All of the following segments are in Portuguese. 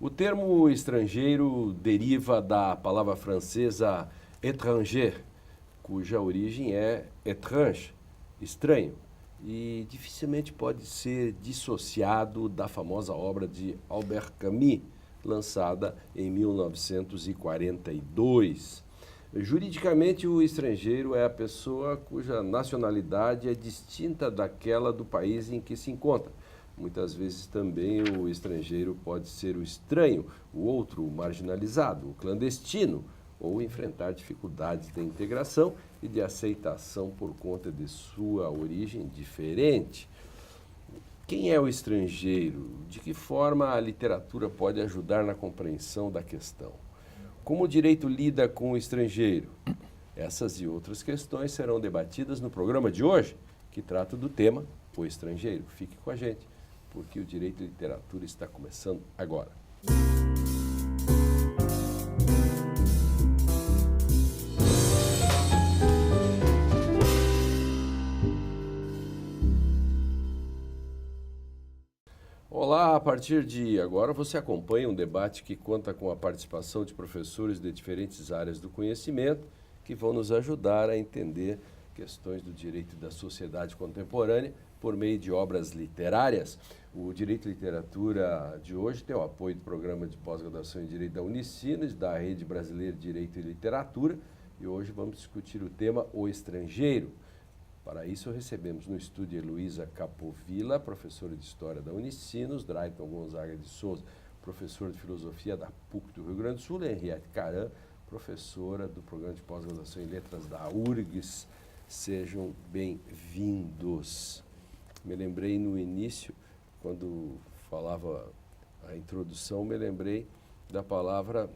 O termo estrangeiro deriva da palavra francesa étranger, cuja origem é étrange, estranho, e dificilmente pode ser dissociado da famosa obra de Albert Camus, lançada em 1942. Juridicamente, o estrangeiro é a pessoa cuja nacionalidade é distinta daquela do país em que se encontra. Muitas vezes também o estrangeiro pode ser o estranho, o outro, o marginalizado, o clandestino, ou enfrentar dificuldades de integração e de aceitação por conta de sua origem diferente. Quem é o estrangeiro? De que forma a literatura pode ajudar na compreensão da questão? Como o direito lida com o estrangeiro? Essas e outras questões serão debatidas no programa de hoje, que trata do tema O Estrangeiro. Fique com a gente, porque o Direito e Literatura está começando agora. Olá, a partir de agora você acompanha um debate que conta com a participação de professores de diferentes áreas do conhecimento que vão nos ajudar a entender questões do direito da sociedade contemporânea por meio de obras literárias. O Direito e Literatura de hoje tem o apoio do Programa de Pós-Graduação em Direito da Unicinos, da Rede Brasileira de Direito e Literatura, e hoje vamos discutir o tema O Estrangeiro. Para isso, recebemos no estúdio Heloísa Capovilla, professora de História da Unicinos, Drayton Gonzaga de Souza, professor de Filosofia da PUC do Rio Grande do Sul, e Henriette Caram, professora do Programa de Pós-Graduação em Letras da URGS. Sejam bem-vindos. Me lembrei no início, quando falava a introdução, me lembrei da palavra,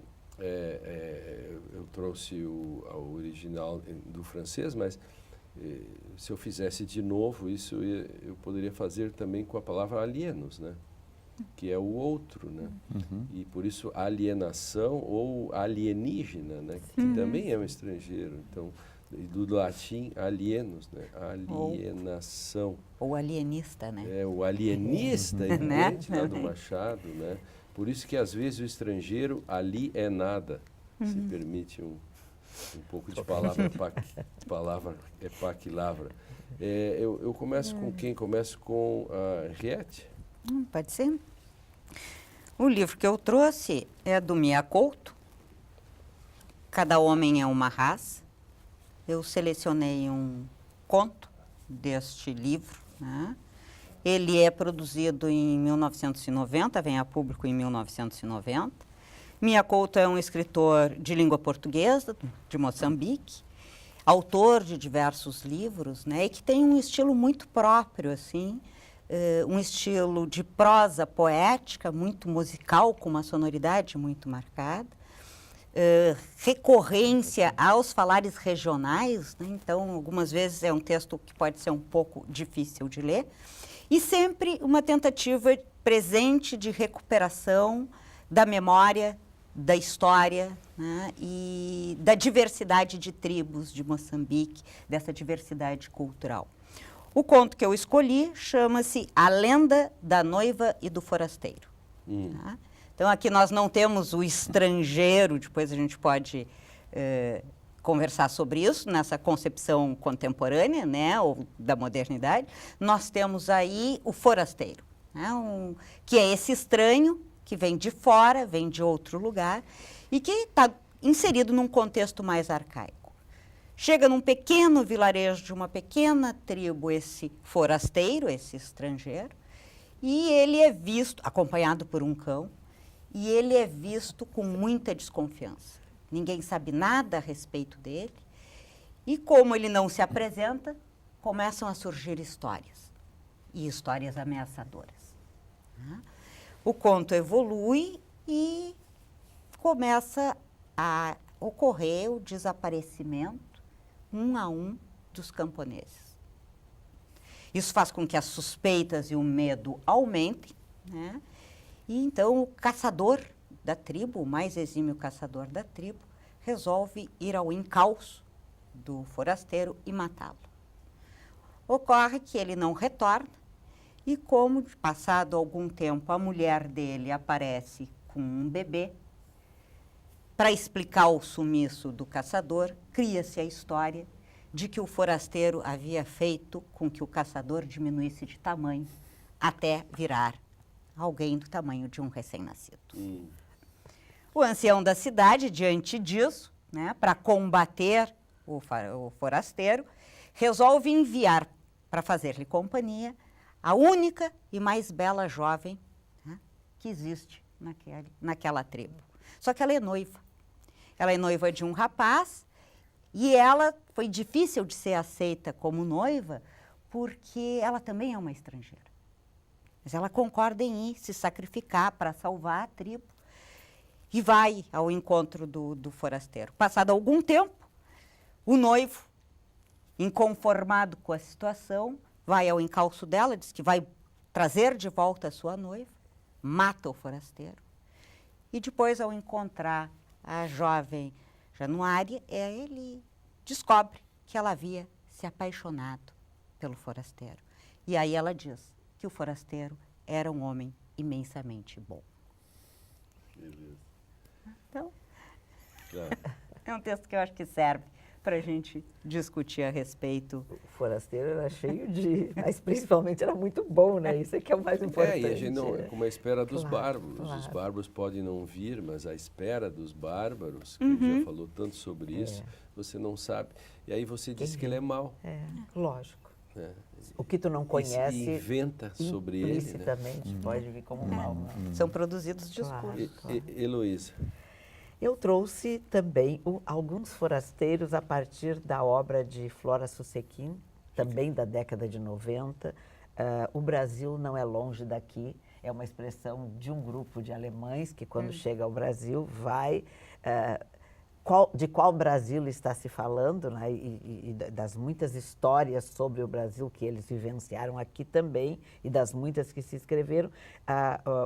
eu trouxe o original do francês, mas se eu fizesse de novo isso, eu poderia fazer também com a palavra alienos, né? Que é o outro, né? Uhum. E por isso alienação ou alienígena, né? Que também é um estrangeiro. Então, do latim alienos, né? Alienação. Ou alienista, né? É, o alienista, evidente, lá do Machado, né? Por isso que às vezes o estrangeiro ali é nada, se permite um pouco de palavra epaquilavra. Eu começo com quem? Começo com a Henriette? Pode ser. O livro que eu trouxe é do Mia Couto, Cada Homem é uma Raça. Eu selecionei um conto deste livro, né? Ele é produzido em 1990, vem a público em 1990. Mia Couto é um escritor de língua portuguesa, de Moçambique, autor de diversos livros, né, e que tem um estilo muito próprio, assim, um estilo de prosa poética, muito musical, com uma sonoridade muito marcada, recorrência aos falares regionais, né, então, algumas vezes é um texto que pode ser um pouco difícil de ler, e sempre uma tentativa presente de recuperação da memória, da história, né, e da diversidade de tribos de Moçambique, dessa diversidade cultural. O conto que eu escolhi chama-se A Lenda da Noiva e do Forasteiro. Tá? Então, aqui nós não temos o estrangeiro, depois a gente pode conversar sobre isso, nessa concepção contemporânea, né, ou da modernidade. Nós temos aí o forasteiro, né, que é esse estranho, que vem de fora, vem de outro lugar, e que está inserido num contexto mais arcaico. Chega num pequeno vilarejo de uma pequena tribo, esse forasteiro, esse estrangeiro, e ele é visto, acompanhado por um cão, e ele é visto com muita desconfiança. Ninguém sabe nada a respeito dele, e como ele não se apresenta, começam a surgir histórias, e histórias ameaçadoras, né? O conto evolui e começa a ocorrer o desaparecimento, um a um, dos camponeses. Isso faz com que as suspeitas e o medo aumentem, né? E então o caçador da tribo, o mais exímio caçador da tribo, resolve ir ao encalço do forasteiro e matá-lo. Ocorre que ele não retorna, e como, passado algum tempo, a mulher dele aparece com um bebê. Para explicar o sumiço do caçador, cria-se a história de que o forasteiro havia feito com que o caçador diminuísse de tamanho até virar alguém do tamanho de um recém-nascido. O ancião da cidade, diante disso, né, para combater o forasteiro, resolve enviar para fazer-lhe companhia a única e mais bela jovem, né, que existe naquela tribo. Só que ela é noiva. Ela é noiva de um rapaz e ela foi difícil de ser aceita como noiva porque ela também é uma estrangeira. Mas ela concorda em ir se sacrificar para salvar a tribo e vai ao encontro do forasteiro. Passado algum tempo, o noivo, inconformado com a situação, vai ao encalço dela, diz que vai trazer de volta a sua noiva, mata o forasteiro. E depois, ao encontrar a jovem Januária, ele descobre que ela havia se apaixonado pelo forasteiro. E aí ela diz que o forasteiro era um homem imensamente bom. Beleza. Então, Tá. é um texto que eu acho que serve para a gente discutir a respeito. O forasteiro era cheio de... Mas principalmente era muito bom, né? Isso é que é o mais importante. E a gente não, né? como a espera dos Claro, bárbaros. claro. Os bárbaros podem não vir, mas a espera dos bárbaros, que a gente já falou tanto sobre isso, você não sabe. E aí você disse que ele é mau. É, lógico. Né? O que tu não conhece... E inventa sobre ele. Né? Implicitamente pode vir como mal. Né? São produzidos Claro. discursos. Heloísa. Eu trouxe também alguns forasteiros a partir da obra de Flora Susequin, também da década de 90. O Brasil não é longe daqui, é uma expressão de um grupo de alemães que, quando chega ao Brasil, vai... de qual Brasil está se falando, né? E das muitas histórias sobre o Brasil que eles vivenciaram aqui também, e das muitas que se escreveram.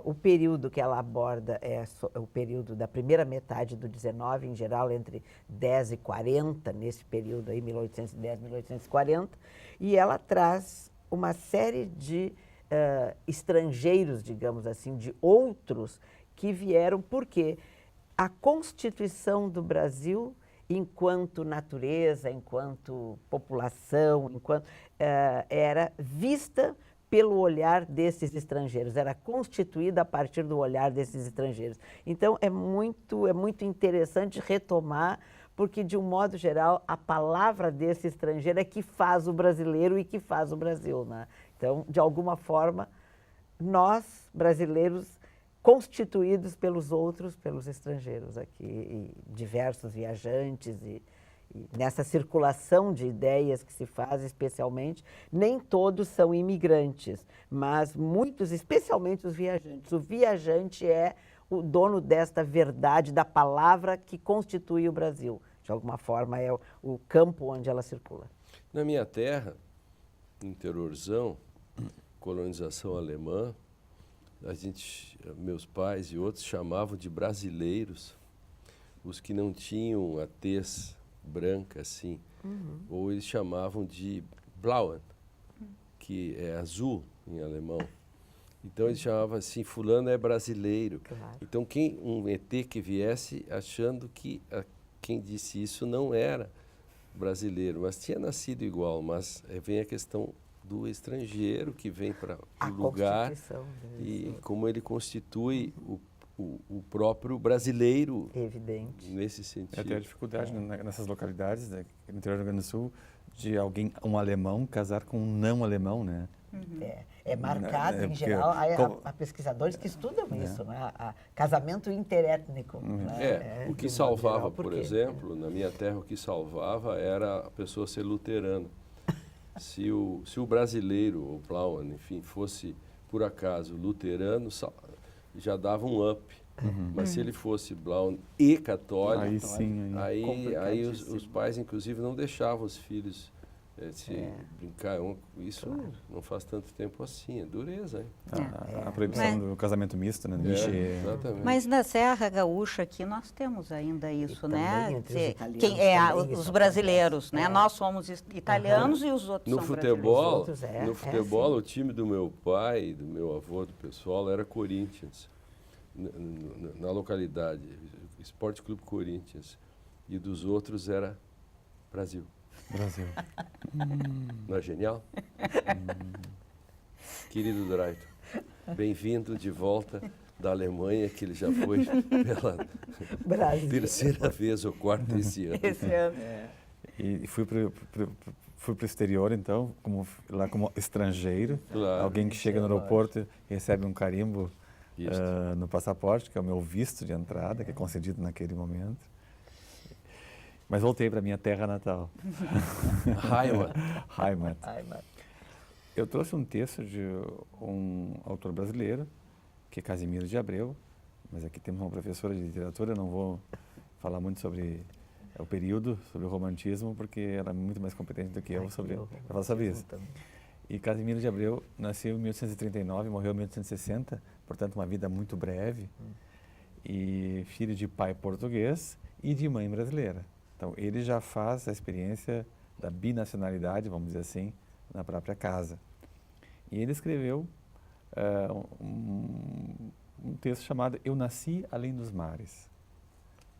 O período que ela aborda é o período da primeira metade do 19, em geral entre 10 e 40, nesse período aí, 1810, 1840, e ela traz uma série de estrangeiros, digamos assim, de outros que vieram, porque a Constituição do Brasil, enquanto natureza, enquanto população, era vista pelo olhar desses estrangeiros, era constituída a partir do olhar desses estrangeiros. Então, é muito interessante retomar, porque, de um modo geral, a palavra desse estrangeiro é que faz o brasileiro e que faz o Brasil. Né? Então, de alguma forma, nós, brasileiros, constituídos pelos outros, pelos estrangeiros aqui, e diversos viajantes, e nessa circulação de ideias que se faz, especialmente, nem todos são imigrantes, mas muitos, especialmente os viajantes. O viajante é o dono desta verdade, da palavra que constitui o Brasil. De alguma forma, é o campo onde ela circula. Na minha terra, interiorzão, colonização alemã, meus pais e outros chamavam de brasileiros os que não tinham a tez branca assim, ou eles chamavam de blauen, que é azul em alemão. Então eles chamavam assim, fulano é brasileiro. Claro. Então um ET que viesse achando que quem disse isso não era brasileiro, mas tinha nascido igual, mas vem a questão do estrangeiro que vem para o lugar e como ele constitui o próprio brasileiro. Evidente. Nesse sentido. Até a dificuldade nessas localidades, né, no interior do Rio Grande do Sul, de um alemão casar com um não alemão, né? É marcado, em geral, há pesquisadores que estudam isso, né? Casamento interétnico. Né? O que salvava, por exemplo, na minha terra, o que salvava era a pessoa ser luterana. Se o brasileiro, ou Plauen, enfim, fosse, por acaso, luterano, já dava um up. Mas se ele fosse Plauen e católico, aí sim, aí os pais, inclusive, não deixavam os filhos brincar. Isso não faz tanto tempo assim, é dureza. Hein? A proibição do casamento misto, né? Exatamente. Mas na Serra Gaúcha aqui nós temos ainda isso, né? Os brasileiros, né? Nós somos italianos e os outros são futebol, brasileiros. No futebol, o time do meu pai, do meu avô, do pessoal, era Corinthians. na localidade, Esporte Clube Corinthians, e dos outros era Brasil. Brasil. Não é genial? Querido Drayton, bem-vindo de volta da Alemanha, que ele já foi pela Brasil. terceira vez ou quarta esse ano. Esse ano. E fui para o exterior, então, lá como estrangeiro. Claro. Alguém que chega no aeroporto e recebe um carimbo Isso. no passaporte, que é o meu visto de entrada, que é concedido naquele momento. Mas voltei para minha terra natal. Heimat. Heimat. Ai, mas... Eu trouxe um texto de um autor brasileiro, que é Casimiro de Abreu, mas aqui temos uma professora de literatura, não vou falar muito sobre o período, sobre o romantismo, porque ela é muito mais competente do que eu para falar sobre isso. E Casimiro de Abreu nasceu em 1839 e morreu em 1860, portanto uma vida muito breve, e filho de pai português e de mãe brasileira. Então ele já faz a experiência da binacionalidade, vamos dizer assim, na própria casa. E ele escreveu um texto chamado Eu Nasci Além dos Mares.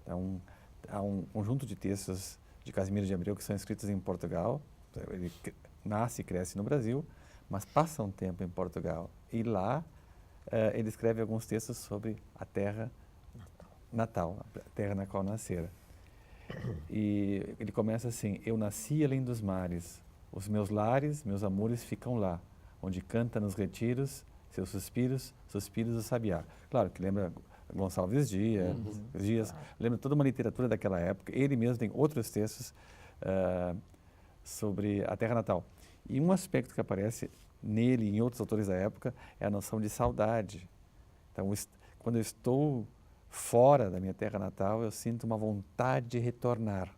Então, há um conjunto de textos de Casimiro de Abreu que são escritos em Portugal. Ele nasce e cresce no Brasil, mas passa um tempo em Portugal. E lá ele escreve alguns textos sobre a terra natal, a terra na qual nascera. E ele começa assim: Eu nasci além dos mares, os meus lares, meus amores ficam lá, onde canta nos retiros seus suspiros, suspiros do sabiá. Claro que lembra Gonçalves Dias, lembra toda uma literatura daquela época. Ele mesmo tem outros textos sobre a terra natal. E um aspecto que aparece nele e em outros autores da época é a noção de saudade. Então, quando eu estou fora da minha terra natal, eu sinto uma vontade de retornar.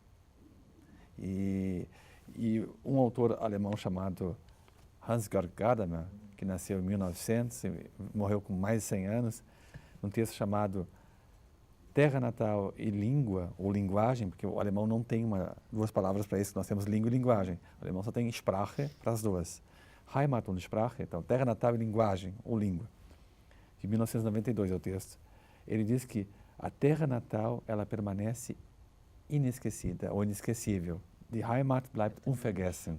E um autor alemão chamado Hans-Georg Gadamer, que nasceu em 1900 e morreu com mais de 100 anos, um texto chamado Terra Natal e Língua, ou Linguagem, porque o alemão não tem duas palavras para isso, nós temos língua e linguagem. O alemão só tem Sprache para as duas. Heimat und Sprache, então Terra Natal e Linguagem, ou Língua. De 1992 é o texto. Ele diz que a terra natal, ela permanece inesquecida ou inesquecível. Die Heimat bleibt unvergessen.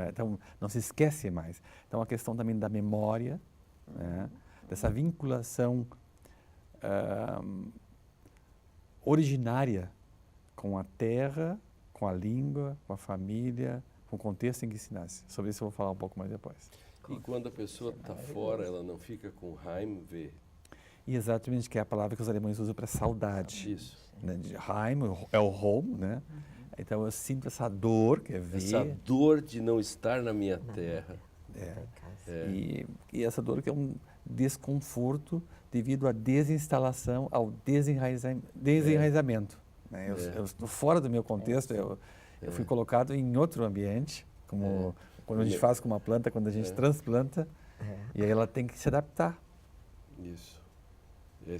Então, não se esquece mais. Então, a questão também da memória, né, dessa vinculação originária com a terra, com a língua, com a família, com o contexto em que se nasce. Sobre isso eu vou falar um pouco mais depois. E quando a pessoa está fora, ela não fica com Heimweh? E exatamente, que é a palavra que os alemães usam para saudade. Isso. Né? Heim é o home, né? Então eu sinto essa dor, que é ver. Essa dor de não estar na minha terra. E essa dor que é um desconforto devido à desinstalação, ao desenraizamento. Né? Eu estou fora do meu contexto, eu fui colocado em outro ambiente, como quando a gente faz com uma planta, quando a gente transplanta, e aí ela tem que se adaptar. Isso. E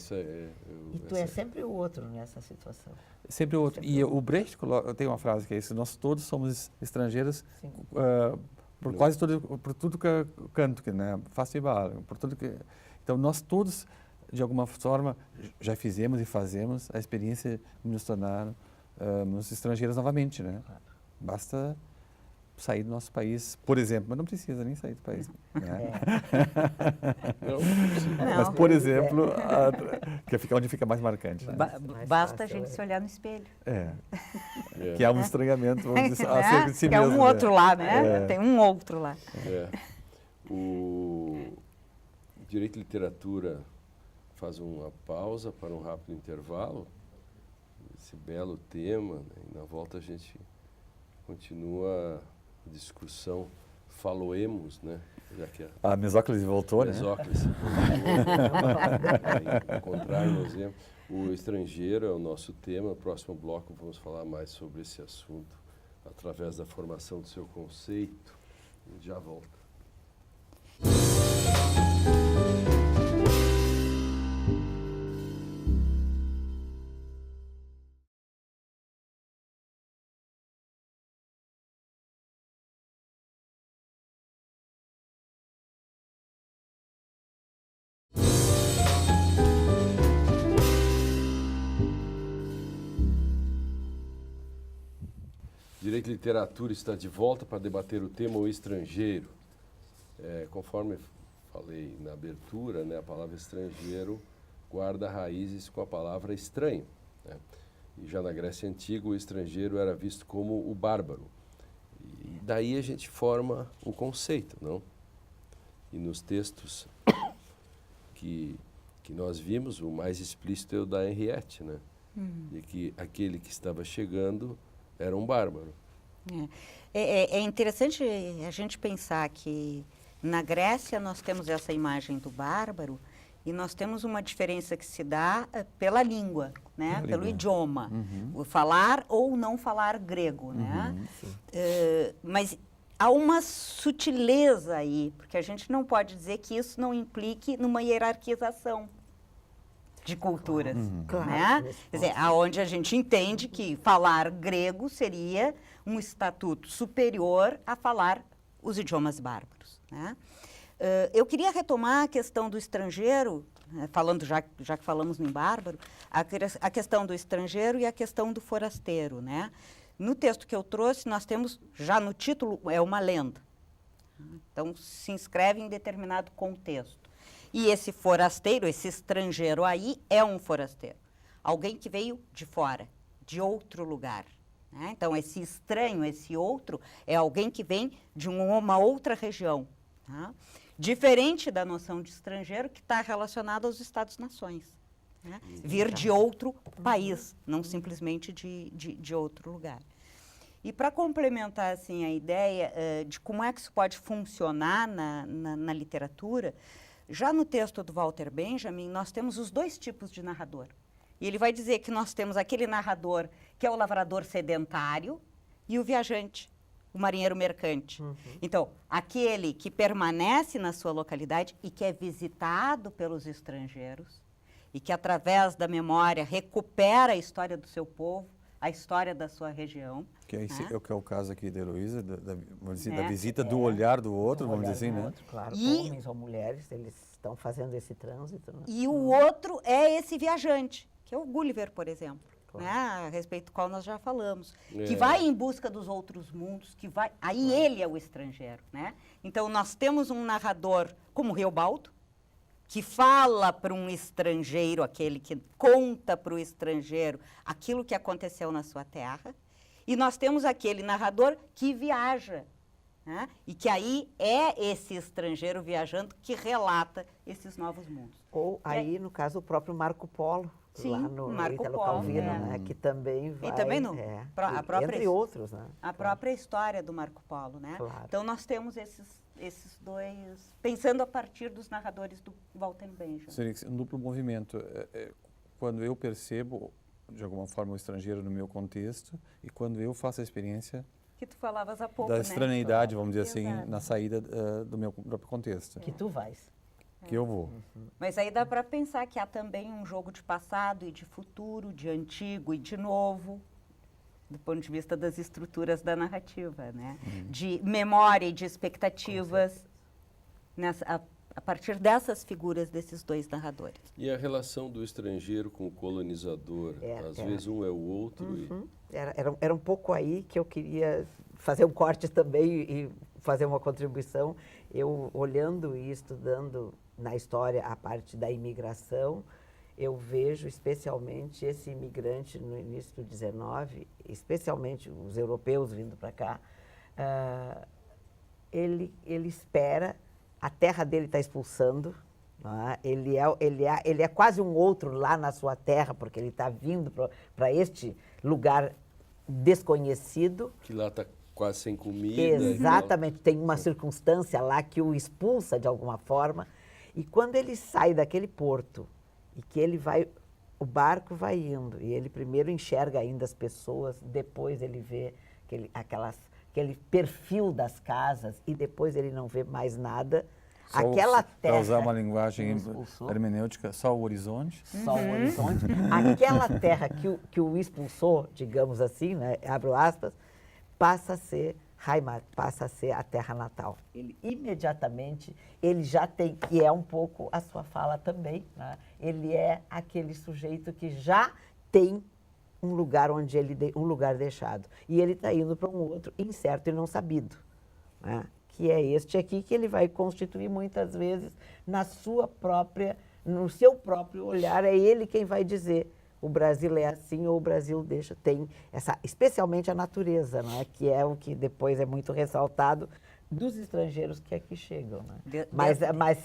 tu é sempre o outro nessa situação. Sempre o outro. E o Brecht tem uma frase que é isso: nós todos somos estrangeiros por tudo que eu canto, né? Faço igual, por tudo que. Então nós todos, de alguma forma, já fizemos e fazemos a experiência de nos tornar estrangeiros novamente, né? Basta sair do nosso país, por exemplo, mas não precisa nem sair do país. Né? Mas, por exemplo, que fica onde fica mais marcante. Né? Basta a gente se olhar no espelho. Que é um estranhamento, vamos dizer, acerca de si que mesmo. É um outro lá, né? Tem um outro lá. O Direito e Literatura faz uma pausa para um rápido intervalo. Esse belo tema, né? E na volta a gente continua a discussão Faloemos, né? Já que a Mesóclise voltou, né? Mesóclise encontrarmos o estrangeiro é o nosso tema. No próximo bloco vamos falar mais sobre esse assunto através da formação do seu conceito. A gente já volta. Direito e Literatura está de volta para debater o tema O Estrangeiro. Conforme falei na abertura, né, a palavra estrangeiro guarda raízes com a palavra estranho, né? E já na Grécia Antiga, o estrangeiro era visto como o bárbaro. E daí a gente forma um conceito, não? E nos textos que nós vimos, o mais explícito é o da Henriette, né? De que aquele que estava chegando era um bárbaro. É interessante a gente pensar que na Grécia nós temos essa imagem do bárbaro e nós temos uma diferença que se dá pela língua, né? Pelo idioma. O falar ou não falar grego, né? Mas há uma sutileza aí, porque a gente não pode dizer que isso não implique numa hierarquização de culturas, Claro. né? Quer dizer, aonde a gente entende que falar grego seria um estatuto superior a falar os idiomas bárbaros, né? Eu queria retomar a questão do estrangeiro, falando já que falamos em bárbaro, a questão do estrangeiro e a questão do forasteiro, né? No texto que eu trouxe, nós temos, já no título, é uma lenda. Então, se inscreve em determinado contexto. E esse forasteiro, esse estrangeiro aí, é um forasteiro. Alguém que veio de fora, de outro lugar, né? Então, esse estranho, esse outro, é alguém que vem de uma outra região, tá? Diferente da noção de estrangeiro que está relacionada aos Estados-nações, né? Vir de outro país, não simplesmente de outro lugar. E para complementar assim, a ideia de como é que isso pode funcionar na literatura, já no texto do Walter Benjamin, nós temos os dois tipos de narrador. E ele vai dizer que nós temos aquele narrador que é o lavrador sedentário e o viajante, o marinheiro mercante. Então, aquele que permanece na sua localidade e que é visitado pelos estrangeiros e que, através da memória, recupera a história do seu povo, a história da sua região. Que é, né? que é o caso aqui da Heloísa, vamos dizer, da visita do olhar do outro, vamos dizer assim, né? Outro, claro, E- homens ou mulheres, eles estão fazendo esse trânsito. Né? E o outro é esse viajante, que é o Gulliver, por exemplo, Claro. né? A respeito do qual nós já falamos, É. que vai em busca dos outros mundos, que vai. Aí ele é o estrangeiro, né? Então nós temos um narrador como Reobaldo, que fala para um estrangeiro, aquele que conta para o estrangeiro aquilo que aconteceu na sua terra, e nós temos aquele narrador que viaja, né? E que aí é esse estrangeiro viajando que relata esses novos mundos. Ou aí, no caso, o próprio Marco Polo, Sim, lá no Marco Italo Polo, Calvino, é. né? Que também vai... também no- é, a própria entre his- outros, né? A própria história do Marco Polo, né? Claro. Então nós temos esses dois, pensando a partir dos narradores do Walter Benjamin. Seria um duplo movimento. Quando eu percebo, de alguma forma, o estrangeiro no meu contexto e quando eu faço a experiência Que tu falavas há pouco, da né? estrangeidade, vamos dizer assim, Exato. na saída do meu próprio contexto, Que tu vais. que eu vou. Mas aí dá para pensar que há também um jogo de passado e de futuro, de antigo e de novo, do ponto de vista das estruturas da narrativa, né? De memória e de expectativas a partir dessas figuras desses dois narradores. E a relação do estrangeiro com o colonizador? Às vezes um é o outro Era um pouco aí que eu queria fazer um corte também e fazer uma contribuição. Eu, olhando e estudando na história a parte da imigração, eu vejo especialmente esse imigrante no início do 19, especialmente os europeus vindo para cá, ele espera, a terra dele está expulsando, né? Ele é quase um outro lá na sua terra, porque ele está vindo para este lugar desconhecido. que lá está quase sem comida. Exatamente, tem uma circunstância lá que o expulsa de alguma forma. E quando ele sai daquele porto e que ele vai, o barco vai indo, e ele primeiro enxerga ainda as pessoas, depois ele vê aquele perfil das casas e depois ele não vê mais nada. Aquela terra... Para usar uma linguagem expulsou. hermenêutica, só o horizonte. Só o horizonte. Aquela terra que o expulsou, digamos assim, né, abro aspas, passa a ser Heimat, passa a ser a terra natal. Ele imediatamente, ele já tem, e é um pouco a sua fala também, né? Ele é aquele sujeito que já tem um lugar onde um lugar deixado. E ele está indo para um outro incerto e não sabido, né? Que é este aqui, que ele vai constituir muitas vezes no seu próprio olhar, é ele quem vai dizer o Brasil é assim ou o Brasil tem especialmente a natureza, né? Que é o que depois é muito ressaltado dos estrangeiros que aqui chegam, né?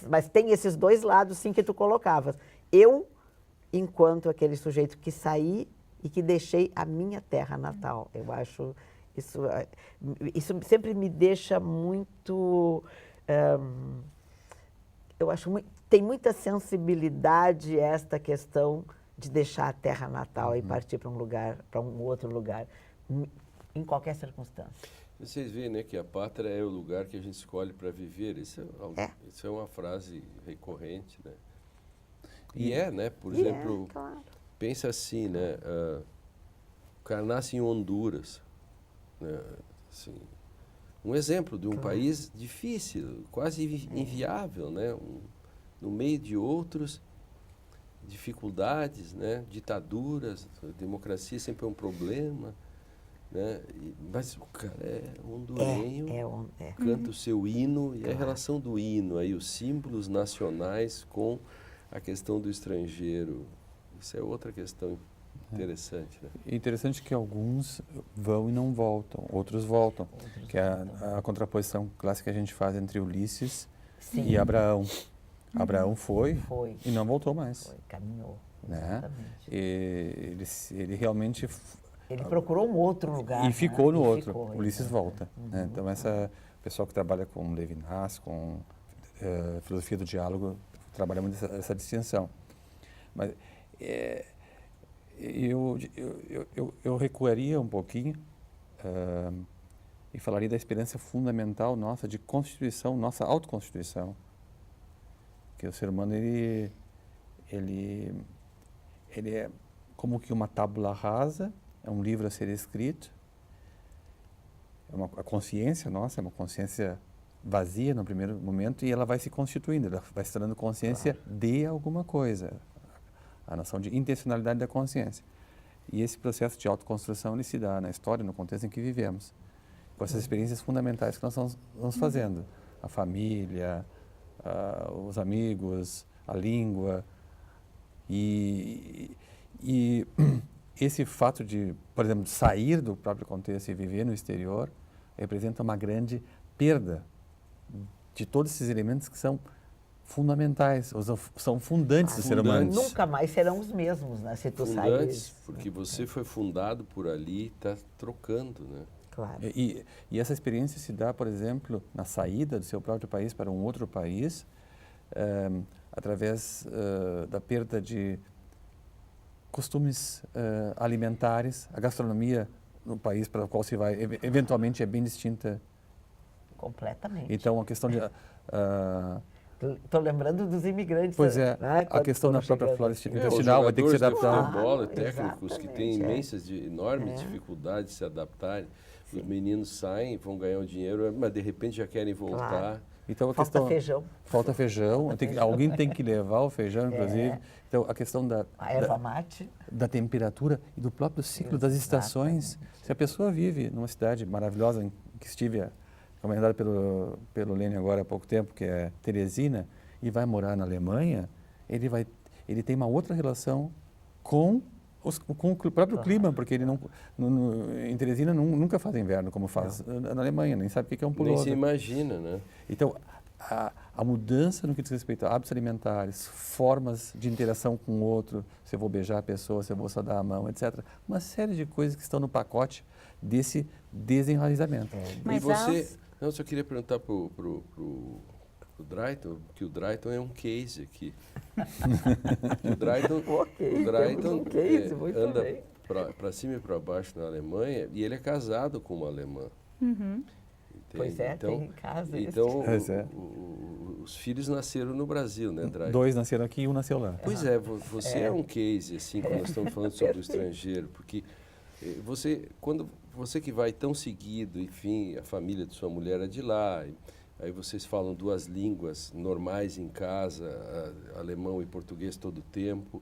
Mas tem esses dois lados, sim, que tu colocavas. Eu, enquanto aquele sujeito que saí e que deixei a minha terra natal, eu acho isso sempre me deixa muito, eu acho tem muita sensibilidade esta questão de deixar a terra natal e partir para um outro lugar, em qualquer circunstância. Vocês veem, né, que a pátria é o lugar que a gente escolhe para viver. Isso é uma frase recorrente, né? E né? Por exemplo, claro. pensa assim, né? O cara nasce em Honduras, né? Assim, um exemplo de um país difícil, quase inviável, né? No meio de outros dificuldades, né? Ditaduras, a democracia sempre é um problema, né? Mas o cara é hondurenho, canta o seu hino, e a relação do hino, aí, os símbolos nacionais com a questão do estrangeiro, isso é outra questão interessante, né? É interessante que alguns vão e não voltam, outros voltam, que é a contraposição clássica que a gente faz entre Ulisses e Abraão. Abraão foi e não voltou mais. Caminhou. Né? Exatamente. Ele realmente... Ele procurou um outro lugar. E ficou no outro. Ficou, Ulisses volta. Né? Então, o pessoal que trabalha com Levinas, com filosofia do diálogo, trabalha muito essa distinção. Mas eu recuaria um pouquinho e falaria da experiência fundamental nossa de constituição, nossa autoconstituição. Que o ser humano, ele é como que uma tábula rasa, é um livro a ser escrito, a consciência nossa é uma consciência vazia no primeiro momento, e ela vai se constituindo, ela vai se tornando consciência de alguma coisa, a noção de intencionalidade da consciência. E esse processo de autoconstrução, ele se dá na história, no contexto em que vivemos, com essas experiências fundamentais que nós vamos fazendo, a família, os amigos, a língua, e esse fato de, por exemplo, sair do próprio contexto e viver no exterior representa uma grande perda de todos esses elementos que são fundamentais, são fundantes do ser humano. Nunca mais serão os mesmos, né, se tu saíres. Porque você foi fundado por ali e está trocando, né? Claro. E essa experiência se dá, por exemplo, na saída do seu próprio país para um outro país, através da perda de costumes alimentares. A gastronomia no país para o qual se vai, eventualmente, é bem distinta. Completamente. Então, a questão de... Estou lembrando dos imigrantes. Pois é, né, a questão da própria flora intestinal Os vai ter que se jogadores de adaptar. futebol, técnicos que têm exatamente, enormes dificuldades de se adaptarem. Os meninos saem, vão ganhar o dinheiro, mas de repente já querem voltar. Claro. Então, Falta feijão. Falta feijão. Alguém tem que levar o feijão, inclusive. Então, a questão a erva mate. Da temperatura e do próprio ciclo das estações. Se a pessoa vive numa cidade maravilhosa, em que estive recomendada pelo Lênin agora há pouco tempo, que é Teresina, e vai morar na Alemanha, ele tem uma outra relação com o próprio clima, porque ele em Teresina nunca faz inverno como faz na Alemanha, nem sabe o que é um pullover. Nem se imagina, né? Então, a mudança no que diz respeito a hábitos alimentares, formas de interação com o outro, se eu vou beijar a pessoa, se eu vou só dar a mão, etc. Uma série de coisas que estão no pacote desse desenraizamento. Mas e você... Eu só queria perguntar para o Drayton, que o Drayton é um case aqui. O Drayton, anda para cima e para baixo na Alemanha, e ele é casado com uma alemã. Pois é, então, tem em casa. Então, os filhos nasceram no Brasil, né, Drayton? 2 nasceram aqui e 1 nasceu lá. Pois é, você é um case, assim, quando nós estamos falando sobre o estrangeiro, porque quando você que vai tão seguido, enfim, a família de sua mulher é de lá, aí vocês falam 2 línguas normais em casa, alemão e português todo o tempo,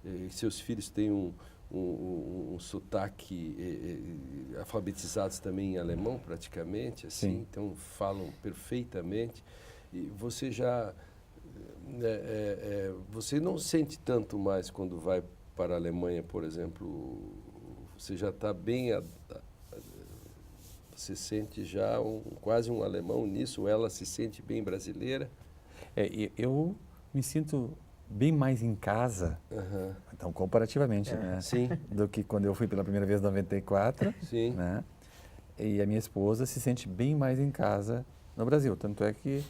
e seus filhos têm um sotaque, alfabetizados também em alemão praticamente, assim, Sim. então falam perfeitamente. E você já, você não sente tanto mais quando vai para a Alemanha, por exemplo, você já está bem, você sente já quase um alemão nisso, ela se sente bem brasileira? Eu me sinto bem mais em casa, Aham. então comparativamente, né? Sim, Do que quando eu fui pela primeira vez em 94, sim. né? E a minha esposa se sente bem mais em casa no Brasil. Tanto é que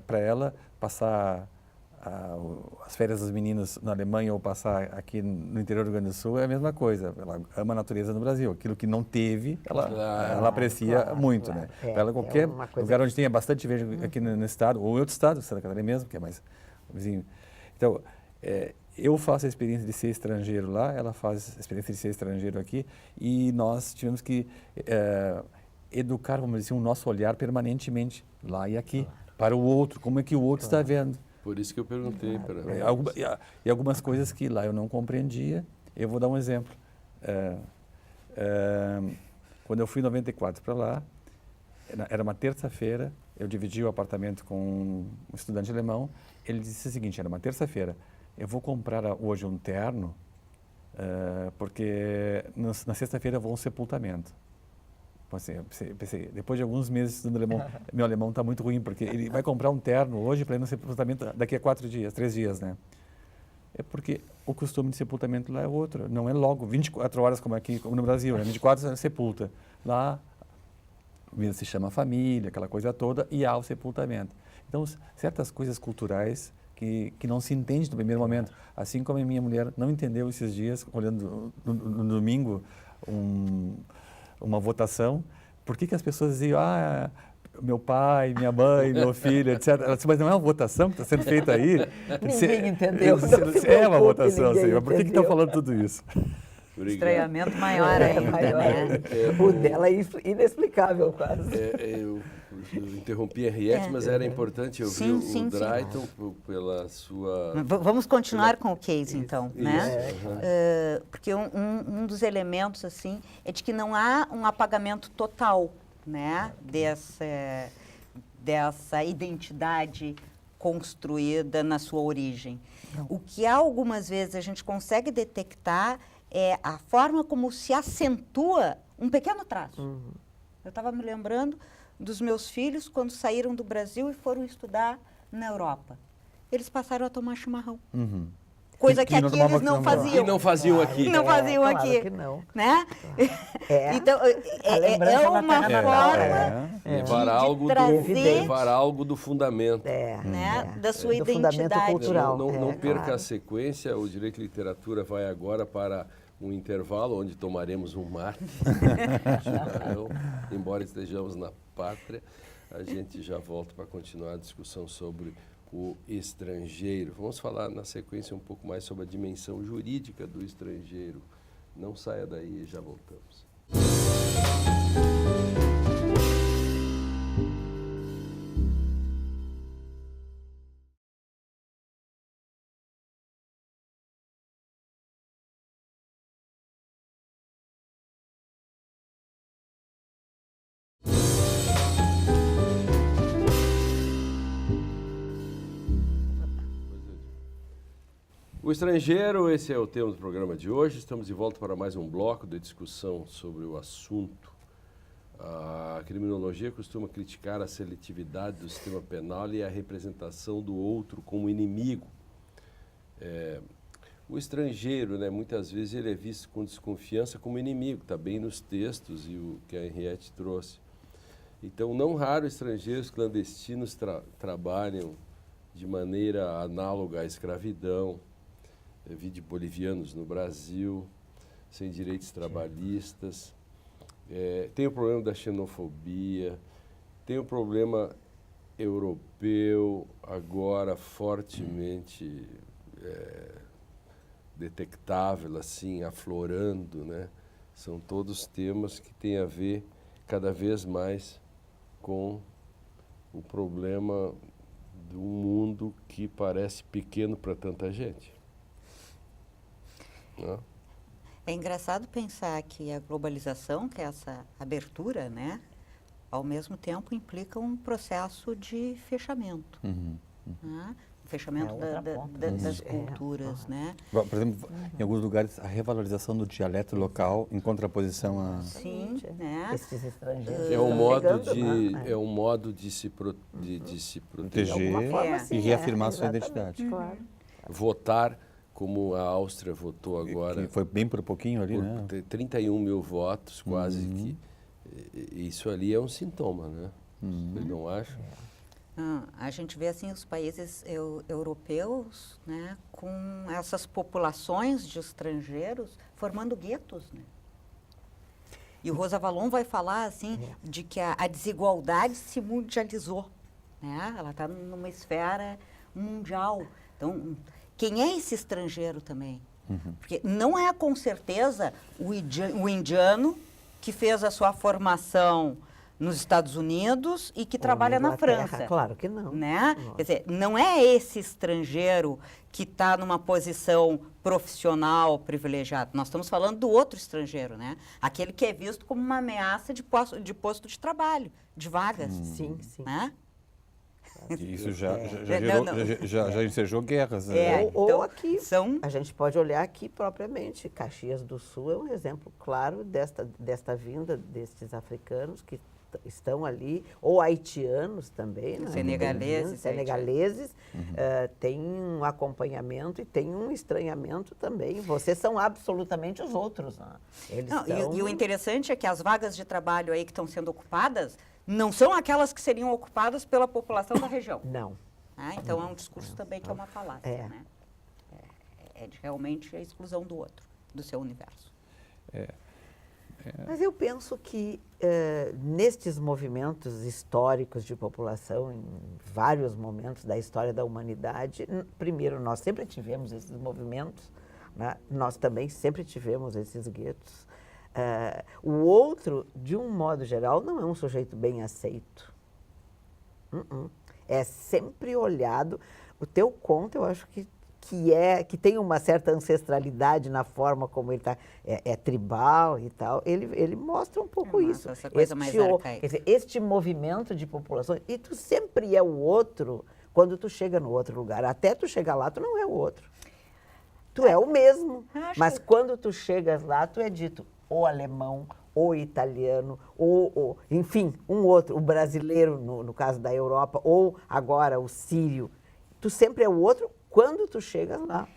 para ela passar as férias dos meninos na Alemanha ou passar aqui no interior do Rio Grande do Sul é a mesma coisa. Ela ama a natureza no Brasil. Aquilo que não teve, ela aprecia muito, né? Para ela, qualquer uma coisa lugar onde tenha bastante verde aqui no estado, ou em outro estado, Santa Catarina mesmo, que é mais vizinho. Então, eu faço a experiência de ser estrangeiro lá, ela faz a experiência de ser estrangeiro aqui, e nós tivemos que educar, vamos dizer, o nosso olhar permanentemente, lá e aqui, para o outro, como é que o outro está vendo. Por isso que eu perguntei para E algumas coisas que lá eu não compreendia. Eu vou dar um exemplo. Quando eu fui em 94 para lá, era uma terça-feira, eu dividi o apartamento com um estudante alemão. Ele disse o seguinte, era uma terça-feira, eu vou comprar hoje um terno, porque na sexta-feira eu vou a um sepultamento. Pensei, depois de alguns meses estudando alemão, meu alemão está muito ruim, porque ele vai comprar um terno hoje para ir no sepultamento daqui a 3 dias, né? É porque o costume de sepultamento lá é outro, não é logo, 24 horas como aqui, como no Brasil, né? 24 horas sepulta. Lá, se chama família, aquela coisa toda, e há o sepultamento. Então, certas coisas culturais que não se entende no primeiro momento, assim como a minha mulher não entendeu esses dias, olhando no domingo, uma votação, por que as pessoas diziam, meu pai, minha mãe, meu filho, etc. Ela disse, mas não é uma votação que está sendo feita aí? Ninguém entendeu. É uma votação, senhor. Por que estão falando tudo isso? Obrigado. Estranhamento maior ainda, maior. né? O dela é inexplicável quase. Eu interrompi a Henriette, mas era importante ouvir o Drayton pela sua... Vamos continuar com o case, então, né? Isso. Porque um dos elementos, assim, é de que não há um apagamento total, né? Dessa identidade construída na sua origem. Não. O que algumas vezes a gente consegue detectar é a forma como se acentua um pequeno traço. Eu estava me lembrando dos meus filhos quando saíram do Brasil e foram estudar na Europa. Eles passaram a tomar chimarrão. Coisa que aqui eles não faziam. E não faziam aqui. Não faziam claro aqui. Que não. né? Então, é uma forma de levar algo do fundamento. Da sua do identidade. Fundamento cultural. Não perca a sequência. O Direito e Literatura vai agora para um intervalo onde tomaremos um mate. Embora estejamos na pátria, a gente já volta para continuar a discussão sobre o estrangeiro. Vamos falar na sequência um pouco mais sobre a dimensão jurídica do estrangeiro. Não saia daí, já voltamos. O estrangeiro, esse é o tema do programa de hoje. Estamos de volta para mais um bloco de discussão sobre o assunto. A criminologia costuma criticar a seletividade do sistema penal e a representação do outro como inimigo. O estrangeiro, né, muitas vezes ele é visto com desconfiança como inimigo, está bem nos textos e o que a Henriette trouxe. Então, não raro estrangeiros clandestinos trabalham de maneira análoga à escravidão. Vi de bolivianos no Brasil, sem direitos trabalhistas. Tem o problema da xenofobia, tem o problema europeu, agora fortemente detectável, assim, aflorando, né? São todos temas que têm a ver cada vez mais com o problema de um mundo que parece pequeno para tanta gente. né? É engraçado pensar que a globalização, que é essa abertura, né, ao mesmo tempo implica um processo de fechamento, Uhum. né? O fechamento outra ponta das disso. culturas, né? Por exemplo, em alguns lugares, a revalorização do dialeto local em contraposição a... Sim, né? Esses estrangeiros É um estão modo chegando, de, né? é um modo de se proteger. De alguma proteger forma, É. sim, e reafirmar sua exatamente, identidade. Claro. Votar como a Áustria votou agora, Que foi bem por pouquinho ali, por né? ter 31 mil votos, quase que. Isso ali é um sintoma, né? Vocês não acham? A gente vê assim os países europeus, né, com essas populações de estrangeiros formando guetos, né? E o Rosa Valon vai falar assim de que a desigualdade se mundializou, né? Ela está numa esfera mundial. Então, quem é esse estrangeiro também? Porque não é com certeza o indiano que fez a sua formação nos Estados Unidos e que Ou trabalha na Inglaterra, França. Claro que não. Né? Não. Quer dizer, não é esse estrangeiro que está numa posição profissional privilegiada. Nós estamos falando do outro estrangeiro, né? Aquele que é visto como uma ameaça de posto de trabalho, de vagas. Sim, sim. Né? E isso já Não. já ensejou guerras. É. Né? Ou Então, aqui, são- a gente pode olhar aqui propriamente. Caxias do Sul é um exemplo claro desta vinda destes africanos que estão ali, ou haitianos também, né? Senegaleses, Senegaleses, tem um acompanhamento e tem um estranhamento também. Vocês são absolutamente os outros. Né? Eles Não, estão... e o interessante é que as vagas de trabalho aí que estão sendo ocupadas não são aquelas que seriam ocupadas pela população da região. Não. Né? Então, é um discurso também que é uma falácia. É. Né? É realmente a exclusão do outro, do seu universo. Mas eu penso que nestes movimentos históricos de população, em vários momentos da história da humanidade, primeiro, nós sempre tivemos esses movimentos, né? Nós também sempre tivemos esses guetos. O outro, de um modo geral, não é um sujeito bem aceito. É sempre olhado. O teu conto, eu acho que tem uma certa ancestralidade na forma como ele está, é tribal e tal, ele mostra um pouco Mostra isso. essa coisa mais arcaica. Quer dizer, este movimento de população, e tu sempre é o outro quando tu chega no outro lugar. Até tu chegar lá, tu não é o outro. Tu é o mesmo, Acho mas que- quando tu chegas lá, tu é dito ou alemão, ou italiano, ou enfim, um outro, o brasileiro, no caso da Europa, ou agora o sírio. Tu sempre é o outro quando tu chegas lá.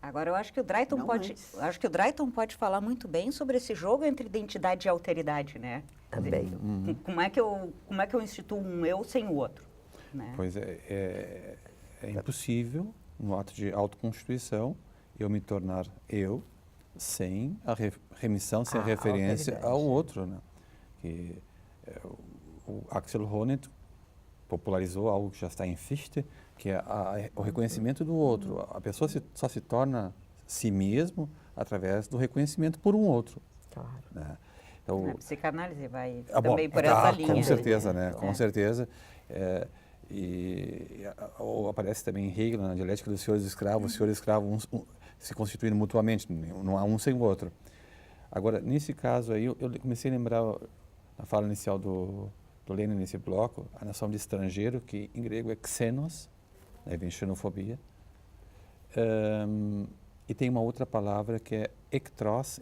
Agora, eu acho que o Drayton Não pode, antes. eu acho que o Drayton pode falar muito bem sobre esse jogo entre identidade e alteridade, né? Também. Como é que eu instituo um eu sem o outro? Né? Pois é impossível, no ato de autoconstituição, eu me tornar eu sem a remissão, sem a A referência alteridade. ao outro. Né? Que, o Axel Honneth popularizou algo que já está em Fichte, que é o reconhecimento do outro. A pessoa só se torna si mesmo através do reconhecimento por um outro. Claro. Né? Então, A psicanálise vai bom, também por essa linha. com certeza, né? É. Com certeza. Ou aparece também em Hegel, na dialética dos senhores escravos, os senhores escravos se constituindo mutuamente, não há um sem o outro. Agora, nesse caso aí, eu comecei a lembrar, na fala inicial do Lenin nesse bloco, a noção de estrangeiro, que em grego é xenos, aí vem xenofobia, e tem uma outra palavra que é ektros,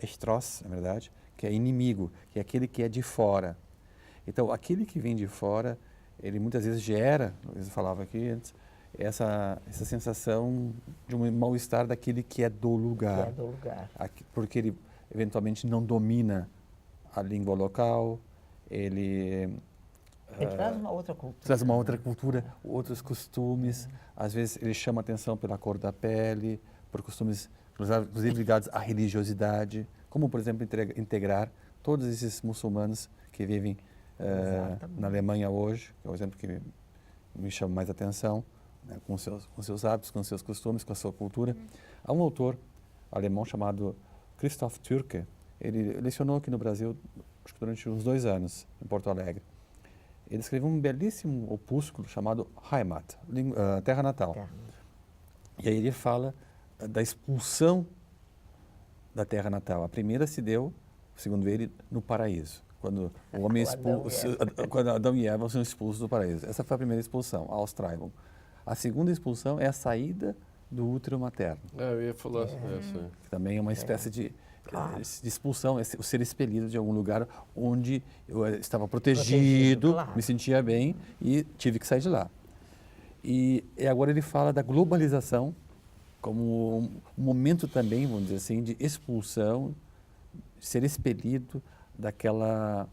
na verdade, que é inimigo, que é aquele que é de fora. Então, aquele que vem de fora, ele muitas vezes gera, eu falava aqui antes, essa sensação de um mal-estar daquele que é do lugar. Que é do lugar. Porque ele, eventualmente, não domina a língua local, ele Traz uma outra cultura. traz uma outra cultura, outros costumes. Às vezes ele chama atenção pela cor da pele, por costumes, inclusive ligados à religiosidade, como, por exemplo, integrar todos esses muçulmanos que vivem na Alemanha hoje, que é o exemplo que me chama mais atenção, né, com seus hábitos, com seus costumes, com a sua cultura. Há um autor alemão chamado Christoph Türke, ele lecionou aqui no Brasil, acho que durante uns 2 anos, em Porto Alegre. Ele escreveu um belíssimo opúsculo chamado Heimat, Terra Natal. E aí ele fala da expulsão da terra natal. A primeira se deu, segundo ele, no paraíso, quando o homem quando Adão e Eva são expulsos do paraíso. Essa foi a primeira expulsão, Austreibung. A segunda expulsão é a saída do útero materno. Eu ia falar essa. Que também é uma espécie de expulsão, o ser expelido de algum lugar onde eu estava protegido, claro. me sentia bem e tive que sair de lá. E agora ele fala da globalização como um momento também, vamos dizer assim, de expulsão, ser expelido daquela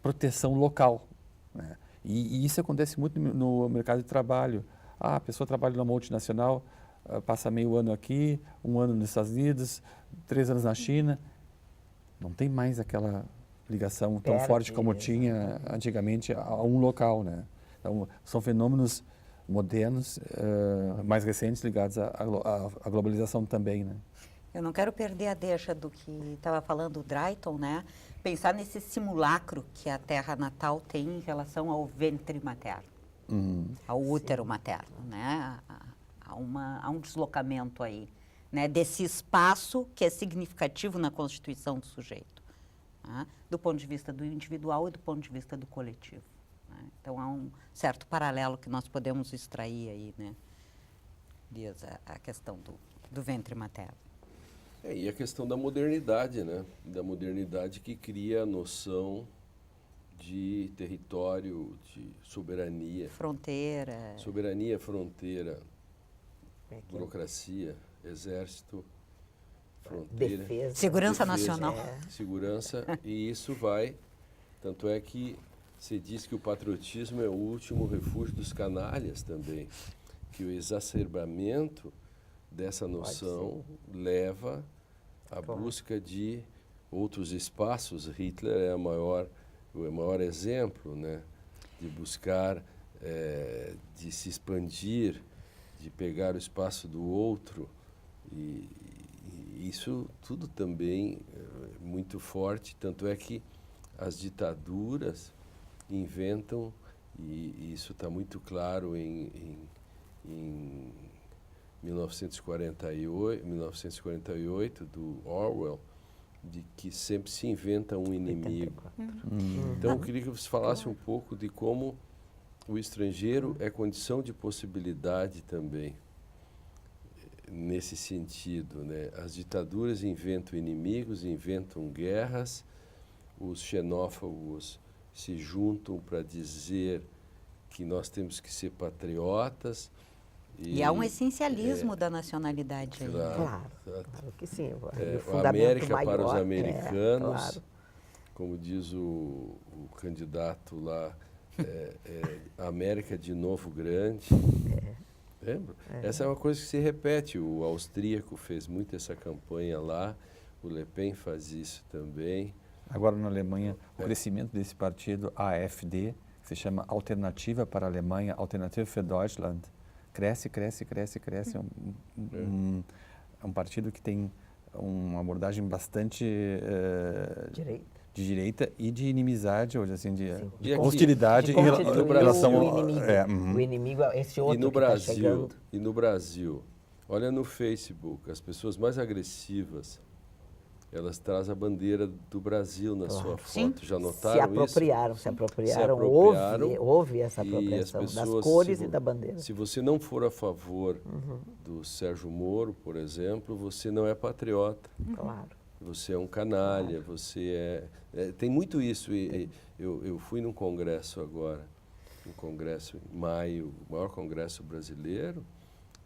proteção local, né? E isso acontece muito no mercado de trabalho. A pessoa trabalha numa multinacional, passa meio ano aqui, 1 ano nos Estados Unidos, 3 anos na China, não tem mais aquela ligação tão forte como tinha antigamente a um local, né? Então, são fenômenos modernos, mais recentes, ligados à globalização também, né? Eu não quero perder a deixa do que estava falando o Drayton, né? Pensar nesse simulacro que a terra natal tem em relação ao ventre materno, ao útero materno, né? Há um deslocamento aí, né? Desse espaço que é significativo na constituição do sujeito, né? Do ponto de vista do individual e do ponto de vista do coletivo, né? Então, há um certo paralelo que nós podemos extrair aí, né? Diz a questão do ventre materno. E a questão da modernidade, né? Da modernidade que cria a noção de território, de soberania. Fronteira. Soberania, fronteira, burocracia, exército, fronteira. Defesa. Segurança nacional. Segurança, e isso vai, tanto é que se diz que o patriotismo é o último refúgio dos canalhas também, que o exacerbamento dessa noção leva à busca de outros espaços. Hitler é o maior exemplo, né? De buscar, de se expandir, de pegar o espaço do outro. E isso tudo também é muito forte, tanto é que as ditaduras inventam, e isso está muito claro em 1948, do Orwell, de que sempre se inventa um inimigo. Então, eu queria que você falasse um pouco de como o estrangeiro é condição de possibilidade também, nesse sentido, né? As ditaduras inventam inimigos, inventam guerras, os xenófobos se juntam para dizer que nós temos que ser patriotas. E há um essencialismo da nacionalidade aí. Claro que sim. A América maior, para os americanos, claro. como diz o candidato lá, a América de novo grande. Lembra? Essa é uma coisa que se repete. O austríaco fez muito essa campanha lá, o Le Pen faz isso também. Agora na Alemanha, o crescimento desse partido AfD, que se chama Alternativa para a Alemanha, Alternative für Deutschland, cresce. É um partido que tem uma abordagem bastante de direita e de inimizade, hoje assim, de hostilidade em relação ao o inimigo é esse outro que está chegando. E no Brasil, olha no Facebook, as pessoas mais agressivas, elas trazem a bandeira do Brasil na sua foto. Sim. Já notaram Se apropriaram. Houve essa apropriação das cores e da bandeira. Se você não for a favor do Sérgio Moro, por exemplo, você não é patriota. Claro. Você é um canalha, você tem muito isso. Eu fui num congresso agora, um congresso em maio, o maior congresso brasileiro,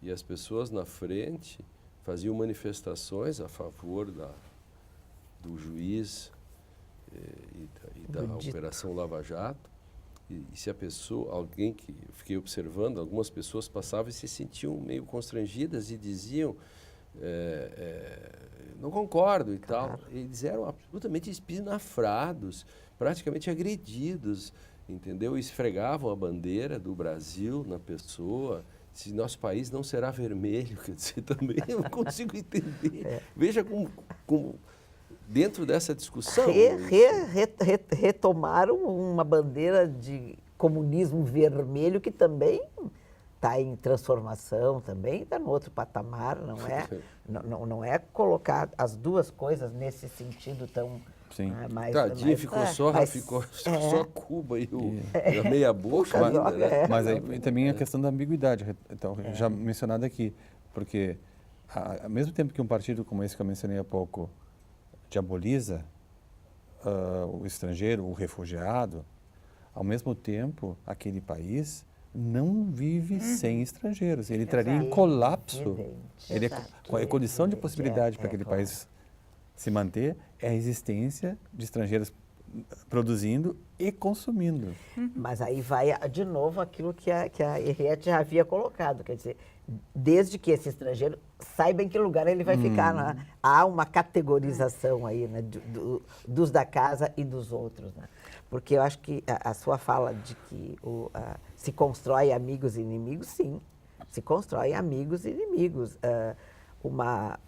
e as pessoas na frente faziam manifestações a favor do juiz e da Operação Lava Jato. E se a pessoa, alguém que eu fiquei observando, algumas pessoas passavam e se sentiam meio constrangidas e diziam, não concordo e tal. Eles eram absolutamente espinafrados, praticamente agredidos, entendeu? Esfregavam a bandeira do Brasil na pessoa. Se nosso país não será vermelho, quer dizer, também eu não consigo entender. Veja como dentro dessa discussão... Retomaram uma bandeira de comunismo vermelho que também está em transformação também, está no outro patamar, não é colocar as duas coisas nesse sentido tão... Sim. Tadinho, ficou só Cuba e a meia boca ainda, né? Mas aí também a questão da ambiguidade, então, já mencionada aqui, porque ao mesmo tempo que um partido como esse que eu mencionei há pouco diaboliza o estrangeiro, o refugiado, ao mesmo tempo, aquele país não vive sem estrangeiros. Ele traria em colapso. A condição de possibilidade para aquele país se manter é a existência de estrangeiros produzindo e consumindo. Mas aí vai de novo aquilo que a Henriette já havia colocado, quer dizer, desde que esse estrangeiro saiba em que lugar ele vai ficar. Né? Há uma categorização aí, né, dos da casa e dos outros. Né? Porque eu acho que a sua fala de que se constrói amigos e inimigos, sim, se constrói amigos e inimigos. Uma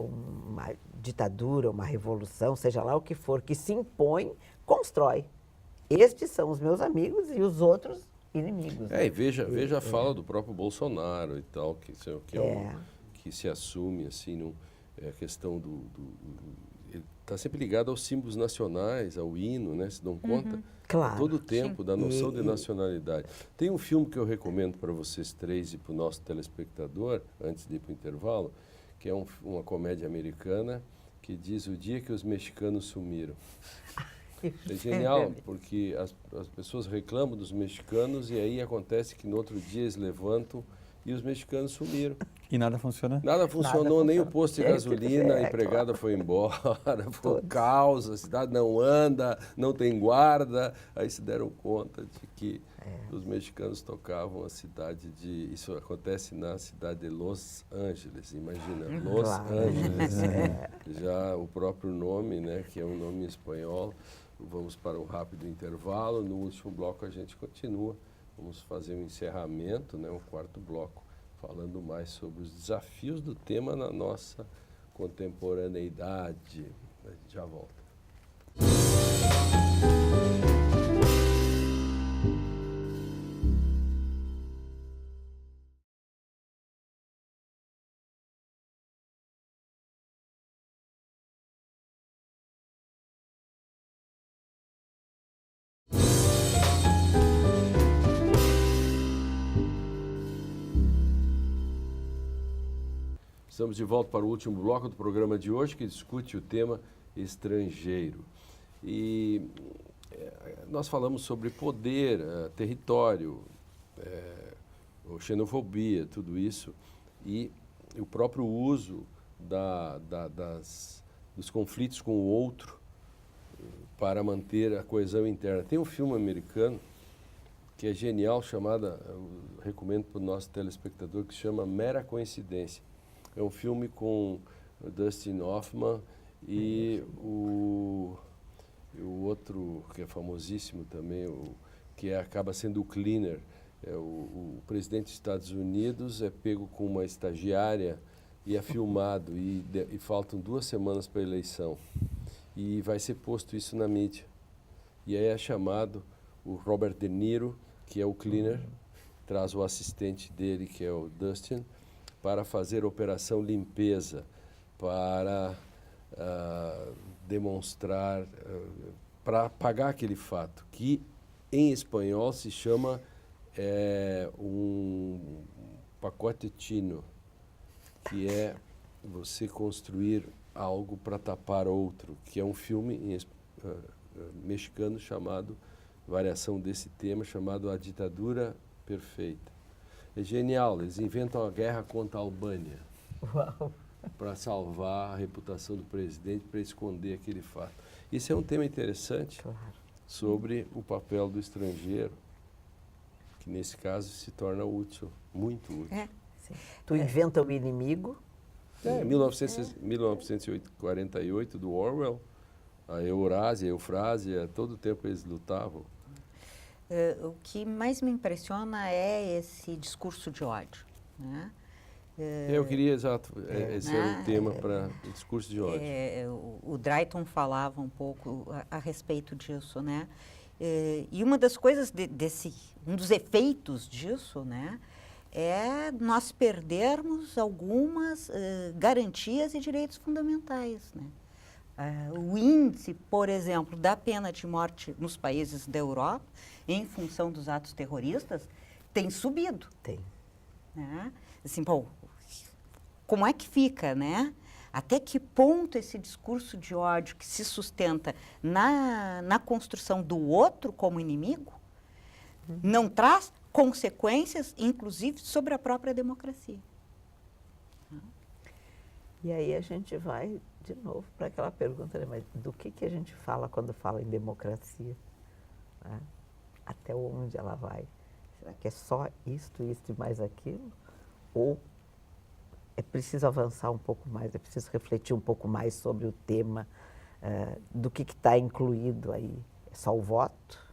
ditadura, uma revolução, seja lá o que for, que se impõe, constrói. Estes são os meus amigos e os outros inimigos. E veja a fala do próprio Bolsonaro e tal, que se assume assim, a questão ele está sempre ligado aos símbolos nacionais, ao hino, né? Se dão conta? Claro. A todo o tempo, da noção de nacionalidade. Tem um filme que eu recomendo para vocês três e para o nosso telespectador, antes de ir para o intervalo, que é uma comédia americana que diz O Dia que os Mexicanos Sumiram. É genial, porque as pessoas reclamam dos mexicanos e aí acontece que no outro dia eles levantam e os mexicanos sumiram. E nada funciona? Nada funcionou, nem o posto de gasolina, a empregada foi embora, foi um caos, a cidade não anda, não tem guarda. Aí se deram conta de que os mexicanos tocavam a cidade isso acontece na cidade de Los Angeles, imagina, Los Angeles. Já o próprio nome, né, que é um nome em espanhol. Vamos para um rápido intervalo, no último bloco a gente continua, vamos fazer um encerramento, né, um quarto bloco, falando mais sobre os desafios do tema na nossa contemporaneidade. A gente já volta. Estamos de volta para o último bloco do programa de hoje, que discute o tema estrangeiro. E nós falamos sobre poder, território, xenofobia, tudo isso, e o próprio uso dos conflitos com o outro para manter a coesão interna. Tem um filme americano que é genial, eu recomendo para o nosso telespectador, que se chama Mera Coincidência. É um filme com o Dustin Hoffman e o outro, que é famosíssimo também, que acaba sendo o Cleaner. O presidente dos Estados Unidos é pego com uma estagiária e é filmado, e faltam 2 semanas para a eleição. E vai ser posto isso na mídia. E aí é chamado o Robert De Niro, que é o Cleaner, traz o assistente dele, que é o Dustin, para fazer operação limpeza, para demonstrar, para apagar aquele fato, que em espanhol se chama um pacote chino, que é você construir algo para tapar outro, que é um filme mexicano chamado, variação desse tema, chamado A Ditadura Perfeita. É genial, eles inventam a guerra contra a Albânia para salvar a reputação do presidente, para esconder aquele fato. Isso é um tema interessante sobre o papel do estrangeiro, que nesse caso se torna útil, muito útil. Tu inventa o inimigo. 1948, do Orwell, a Eurásia, a Eufrásia, todo o tempo eles lutavam. O que mais me impressiona é esse discurso de ódio, né? Eu queria, exato, esse era o tema para o discurso de ódio. O Drayton falava um pouco a respeito disso, né? E uma das coisas um dos efeitos disso, né, é nós perdermos algumas garantias e direitos fundamentais, né? O índice, por exemplo, da pena de morte nos países da Europa, em função dos atos terroristas, tem subido. Tem. Né? Assim, bom, como é que fica, né? Até que ponto esse discurso de ódio que se sustenta na construção do outro como inimigo não traz consequências, inclusive, sobre a própria democracia? E aí a gente vai de novo para aquela pergunta, né? Mas do que a gente fala quando fala em democracia? Né? Até onde ela vai? Será que é só isto e mais aquilo? Ou é preciso avançar um pouco mais, é preciso refletir um pouco mais sobre o tema, do que está incluído aí? É só o voto?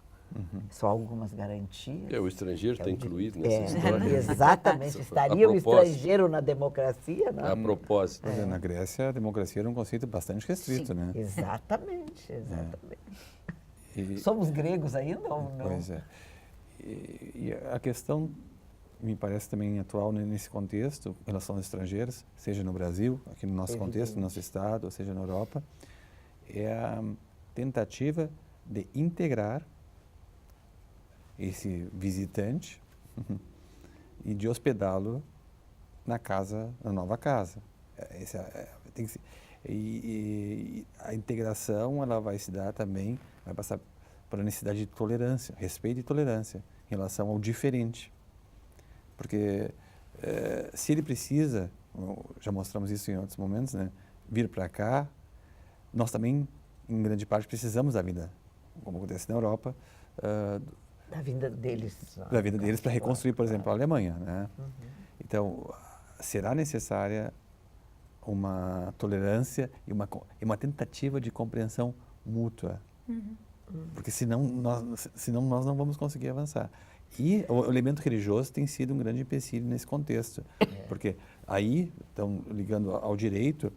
Só algumas garantias? O estrangeiro está incluído nessa história. Exatamente. Estaria o estrangeiro na democracia? Não? A propósito. Na Grécia, a democracia era um conceito bastante restrito, Sim. né? Exatamente. E, Somos gregos ainda ou não? pois é. E a questão, me parece também atual nesse contexto, em relação aos estrangeiros, seja no Brasil, aqui no nosso contexto, no nosso estado, ou seja na Europa, é a tentativa de integrar esse visitante e de hospedá-lo na nova casa. Tem que ser, e a integração ela vai se dar também, vai passar pela necessidade de tolerância, respeito e tolerância em relação ao diferente. Porque se ele precisa, já mostramos isso em outros momentos, né, vir para cá, nós também, em grande parte, precisamos da vida, como acontece na Europa, Da vida deles. da vida deles para reconstruir, por exemplo, a Alemanha, né? Então, será necessária uma tolerância e uma tentativa de compreensão mútua. Porque senão nós não vamos conseguir avançar. E o elemento religioso tem sido um grande empecilho nesse contexto. Porque aí, então, ligando ao direito,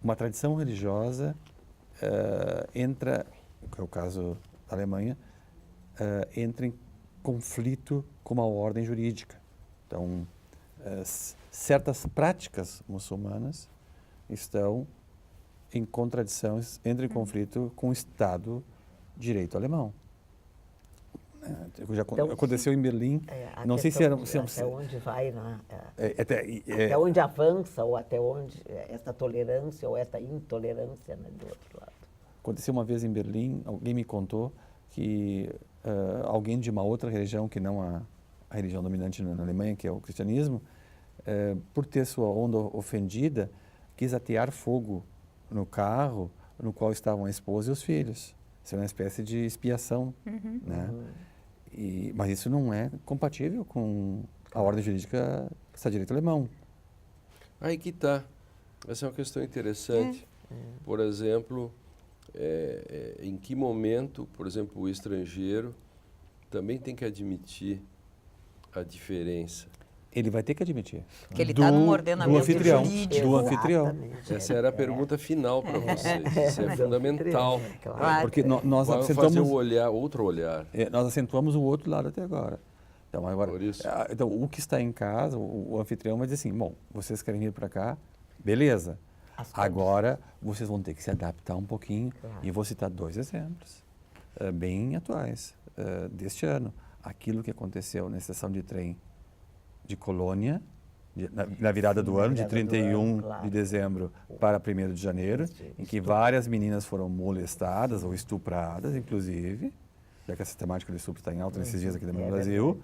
uma tradição religiosa entra, que é o caso da Alemanha, entra em conflito com uma ordem jurídica. Então, certas práticas muçulmanas estão em contradições, entram em conflito com o Estado de Direito alemão. Já Então, aconteceu em Berlim, não sei se era... Até onde vai, né? Até onde avança, ou até onde essa tolerância ou essa intolerância, né, do outro lado. Aconteceu uma vez em Berlim, alguém me contou que alguém de uma outra religião, que não a religião dominante na Alemanha, que é o cristianismo, por ter sua onda ofendida, quis atear fogo no carro no qual estavam a esposa e os filhos. Isso é uma espécie de expiação, né? Mas isso não é compatível com a ordem jurídica do Estado de Direito alemão. Aí que está. Essa é uma questão interessante. Por exemplo, em que momento, por exemplo, o estrangeiro também tem que admitir a diferença? Ele vai ter que admitir. Que ele está num ordenamento jurídico. Do anfitrião. Exatamente. Essa era a pergunta final para vocês. Isso é fundamental. Claro. Porque nós Vai acentuamos... fazer outro olhar. nós acentuamos o outro lado até agora. Então, Por isso. então o que está em casa, o anfitrião vai dizer assim, bom, vocês querem vir para cá? Beleza. Agora, vocês vão ter que se adaptar um pouquinho. Claro. E vou citar 2 exemplos bem atuais deste ano. Aquilo que aconteceu na estação de trem de Colônia, na virada do ano, de 31 de dezembro para 1º de janeiro, em que várias meninas foram molestadas ou estupradas, inclusive, já que essa temática do estupro está em alta nesses dias aqui no Brasil,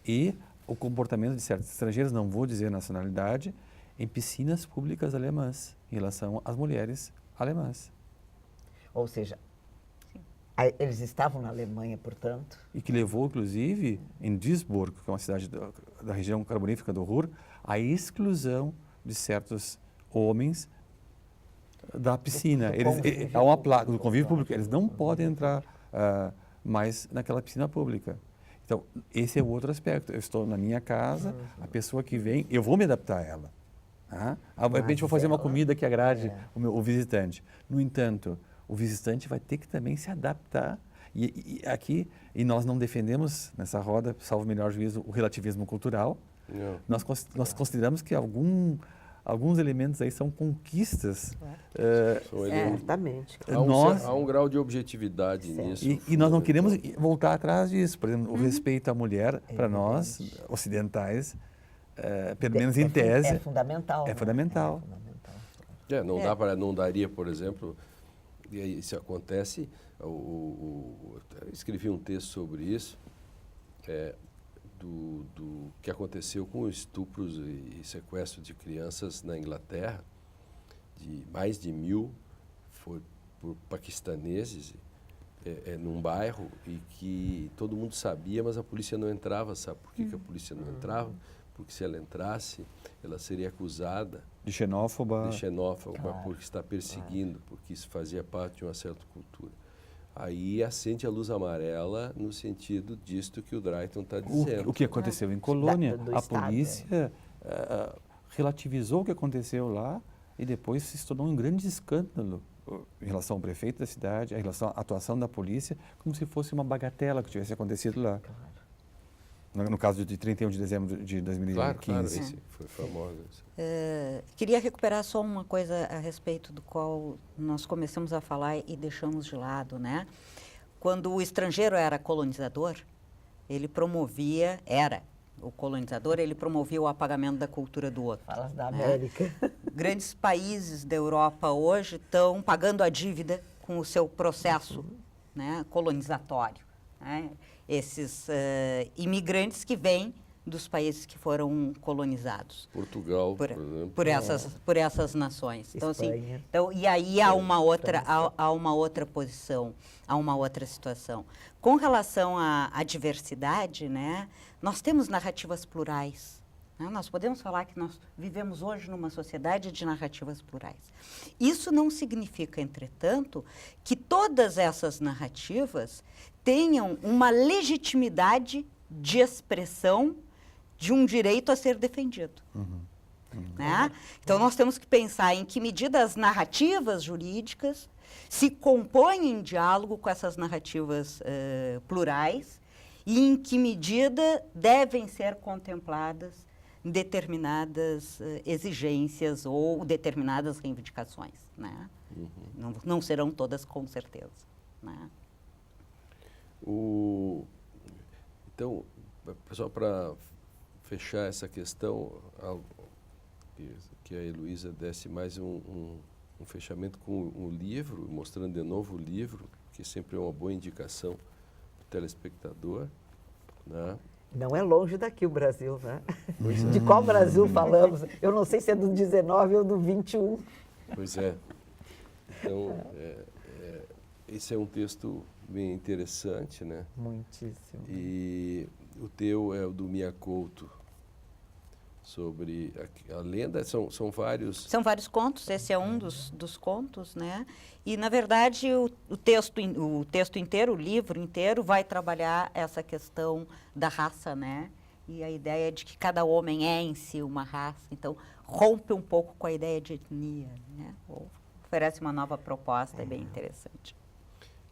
e o comportamento de certos estrangeiros, não vou dizer nacionalidade, em piscinas públicas alemãs, em relação às mulheres alemãs. Ou seja, eles estavam na Alemanha, portanto. E que levou, inclusive, em Duisburg, que é uma cidade da região carbonífera do Ruhr, à exclusão de certos homens da piscina. Há uma placa do convívio público. Eles não podem entrar mais naquela piscina pública. Então, esse é o outro aspecto. Eu estou na minha casa, a pessoa que vem, eu vou me adaptar a ela. De repente, vou fazer uma comida que agrade o visitante. No entanto, o visitante vai ter que também se adaptar E nós não defendemos nessa roda, salvo o melhor juízo, o relativismo cultural. Não. Nós consideramos que alguns elementos aí são conquistas. São elementos. Certamente. Há um grau de objetividade nisso. E nós não queremos voltar atrás disso. Por exemplo, o respeito à mulher, para nós, ocidentais, pelo menos em tese, É fundamental. É né? fundamental. É fundamental. Não daria, por exemplo, e aí isso acontece, eu escrevi um texto sobre isso, do que aconteceu com estupros e sequestro de crianças na Inglaterra, de mais de 1.000 foi por paquistaneses, num bairro, e que todo mundo sabia, mas a polícia não entrava. Sabe por que a polícia não entrava? Porque se ela entrasse, ela seria acusada De xenófoba. Claro. porque está perseguindo, porque isso fazia parte de uma certa cultura. Aí acende a luz amarela no sentido disto que o Drayton está dizendo. O que aconteceu em Colônia, do a Estado, polícia relativizou o que aconteceu lá e depois se tornou um grande escândalo em relação ao prefeito da cidade, em relação à atuação da polícia, como se fosse uma bagatela que tivesse acontecido lá. No caso de 31 de dezembro de 2015. Claro, esse foi famoso. Queria recuperar só uma coisa a respeito do qual nós começamos a falar e deixamos de lado, né? Quando o estrangeiro era colonizador, ele promovia o apagamento da cultura do outro. Falas da né? América. Grandes países da Europa hoje estão pagando a dívida com o seu processo né, colonizatório. Né? Esses imigrantes que vêm dos países que foram colonizados. Portugal, por exemplo. Por essas nações. Então, Espanha. e aí há uma outra posição, há uma outra situação. Com relação à diversidade, né, nós temos narrativas plurais. Né? Nós podemos falar que nós vivemos hoje numa sociedade de narrativas plurais. Isso não significa, entretanto, que todas essas narrativas tenham uma legitimidade de expressão de um direito a ser defendido. Né? Então, nós temos que pensar em que medida as narrativas jurídicas se compõem em diálogo com essas narrativas plurais e em que medida devem ser contempladas determinadas exigências ou determinadas reivindicações. Né? Não serão todas, com certeza. Né? Então, pessoal, para fechar essa questão, que a Heloísa desse mais um fechamento com o livro, mostrando de novo o livro, que sempre é uma boa indicação para o telespectador. Né? Não é longe daqui o Brasil, né? De qual Brasil falamos? Eu não sei se é do 19 ou do 21. Pois é. Então, esse é um texto bem interessante, né? Muitíssimo. E o teu é o do Mia Couto, sobre a lenda, são vários... São vários contos, esse é um dos contos, né? E, na verdade, o texto inteiro, o livro inteiro, vai trabalhar essa questão da raça, né? E a ideia de que cada homem é em si uma raça. Então, rompe um pouco com a ideia de etnia, né? Ou oferece uma nova proposta, é bem interessante.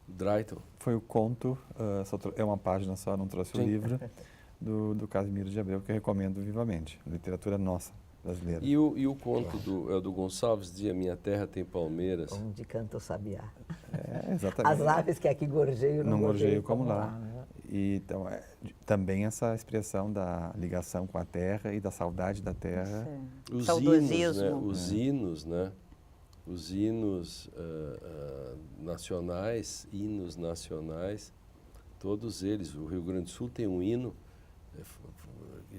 Drayton. Foi o conto, é uma página só, não trouxe o livro, do Casimiro de Abreu, que eu recomendo vivamente. Literatura nossa, brasileira. E o conto do Gonçalves dizia, Minha Terra Tem Palmeiras. Onde canta o sabiá. Exatamente. As aves que aqui gorjeiam, não gorjeiam como lá. Né? E, então, também essa expressão da ligação com a terra e da saudade da terra. Os Saudosismo. hinos, né? Os hinos nacionais, todos eles. O Rio Grande do Sul tem um hino,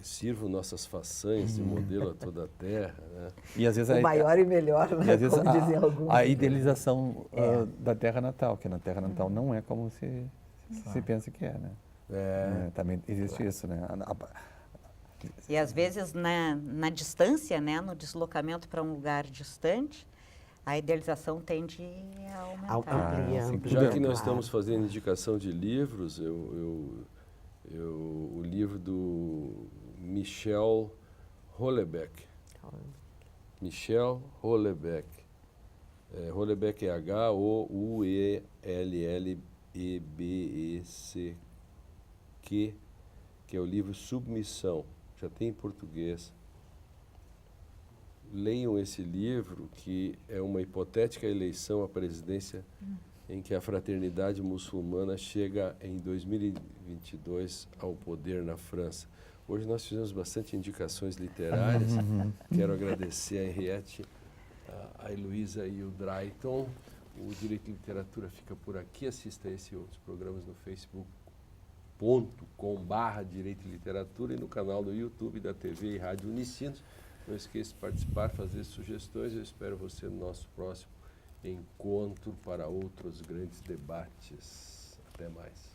sirvam nossas façanhas de modelo a toda a terra. Né? E às vezes O maior e melhor, né? e às vezes Como dizem alguns. a idealização da terra natal, que na terra natal não é como se pensa que é, né? Também existe isso, né? E às vezes na distância, né, no deslocamento para um lugar distante, a idealização tende a aumentar. Ampliando. Já que nós estamos fazendo indicação de livros, o livro do Michel Houellebecq. Michel Houellebecq. Houellebecq é Houellebecq. que é o livro Submissão, já tem em português. Leiam esse livro, que é uma hipotética eleição à presidência em que a fraternidade muçulmana chega em 2022 ao poder na França. Hoje nós fizemos bastante indicações literárias. Quero agradecer a Henriette, a Heloísa e o Drayton. O Direito e Literatura fica por aqui. Assista a esse e outros programas no facebook.com/Direito e Literatura e no canal do YouTube da TV e Rádio Unicinos. Não esqueça de participar, fazer sugestões. Eu espero você no nosso próximo encontro para outros grandes debates. Até mais.